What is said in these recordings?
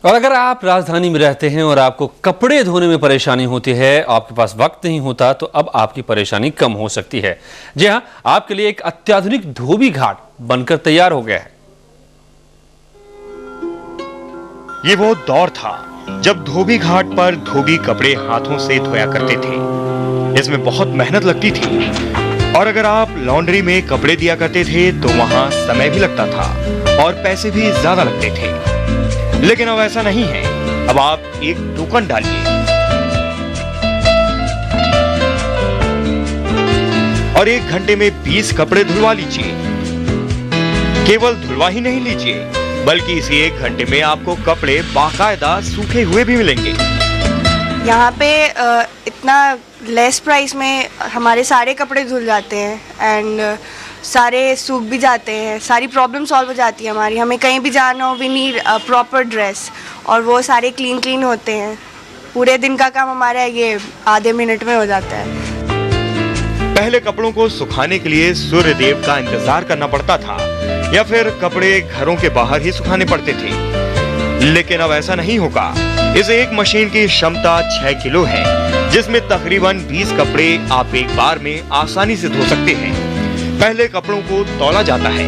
और अगर आप राजधानी में रहते हैं और आपको कपड़े धोने में परेशानी होती है, आपके पास वक्त नहीं होता, तो अब आपकी परेशानी कम हो सकती है। जी हां, आपके लिए एक अत्याधुनिक धोबी घाट बनकर तैयार हो गया है। ये वो दौर था जब धोबी घाट पर धोबी कपड़े हाथों से धोया करते थे। इसमें बहुत मेहनत लगती थी और अगर आप लॉन्ड्री में कपड़े दिया करते थे तो वहां समय भी लगता था और पैसे भी ज्यादा लगते थे। लेकिन अब ऐसा नहीं है। अब आप एक टोकन डालिए और 1 घंटे में 20 कपड़े धुलवा लीजिए। केवल धुलवा ही नहीं लीजिए, बल्कि इसी 1 घंटे में आपको कपड़े बाकायदा सूखे हुए भी मिलेंगे। यहाँ पे इतना लेस प्राइस में हमारे सारे कपड़े धुल जाते हैं एंड सारे सूख भी जाते हैं। सारी प्रॉब्लम सॉल्व हो जाती है हमारी। हमें कहीं भी जाना हो, वी नीड प्रॉपर ड्रेस और वो सारे क्लीन होते हैं। पूरे दिन का काम हमारा ये आधे मिनट में हो जाता है। पहले कपड़ों को सुखाने के लिए सूर्य देव का इंतजार करना पड़ता था या फिर कपड़े घरों के बाहर ही सुखाने पड़ते थे। लेकिन अब ऐसा नहीं होगा। इस एक मशीन की क्षमता 6 किलो है, जिसमें तकरीबन 20 कपड़े आप एक बार में आसानी से धो सकते हैं। पहले कपड़ों को तौला जाता है,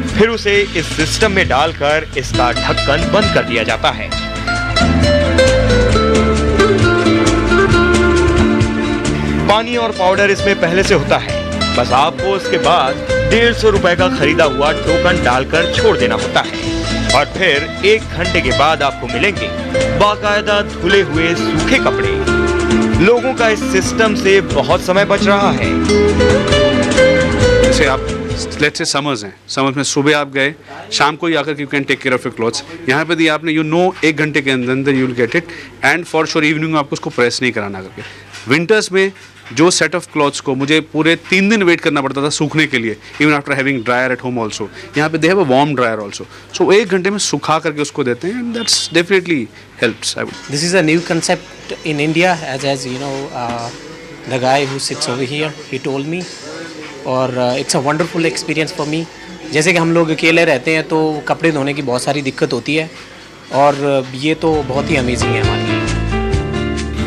फिर उसे इस सिस्टम में डालकर इसका ढक्कन बंद कर दिया जाता है। पानी और पाउडर इसमें पहले से होता है। बस आपको उसके बाद 150 रुपए का खरीदा हुआ टोकन डालकर छोड़ देना होता है और फिर 1 घंटे के बाद आपको मिलेंगे बाकायदा धुले हुए सूखे कपड़े। लोगों का इस सिस्टम से बहुत समय बच रहा है। जैसे आप लेट्स से समर्स हैं, समर्स में सुबह आप गए, शाम को ही आकर you can take care of your clothes. यहाँ पे दिया आपने, 1 घंटे के अंदर you will get it and for sure evening में आपको उसको प्रेस नहीं कराना करके। विंटर्स में जो सेट ऑफ क्लॉथ्स को मुझे पूरे 3 दिन वेट करना पड़ता था सूखने के लिए, even after having dryer at home also, यहाँ पे they have a warm dryer also. So 1 घंटे में सुखा करके उसको देते हैं and that's definitely helps. This is a new concept in India, as you know, the guy who sits over here, he told me, और it's a wonderful experience for me. जैसे कि हम लोग अकेले रहते हैं तो कपड़े धोने की बहुत सारी दिक्कत होती है और ये तो बहुत ही अमेजिंग है हमारे लिए।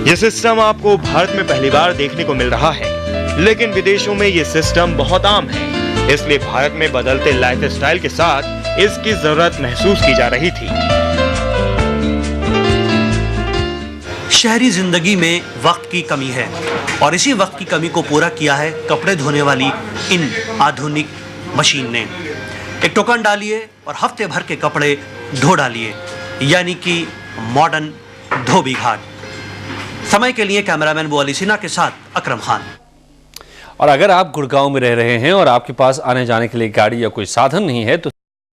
ये सिस्टम आपको भारत में पहली बार देखने को मिल रहा है, लेकिन विदेशों में ये सिस्टम बहुत आम है। इसलिए भारत में बदलते लाइफस्टाइल के साथ इसकी जरूरत महसूस की जा रही थी। शहरी जिंदगी में वक्त की कमी है और इसी वक्त की कमी को पूरा किया है कपड़े धोने वाली इन आधुनिक मशीन ने। एक टोकन डालिए और हफ्ते भर के कपड़े धो डालिए, यानी कि मॉडर्न धोबी घाट। समय के लिए कैमरामैन बुआली सिन्हा के साथ अकरम खान। और अगर आप गुड़गांव में रह रहे हैं और आपके पास आने जाने के लिए गाड़ी या कोई साधन नहीं है तो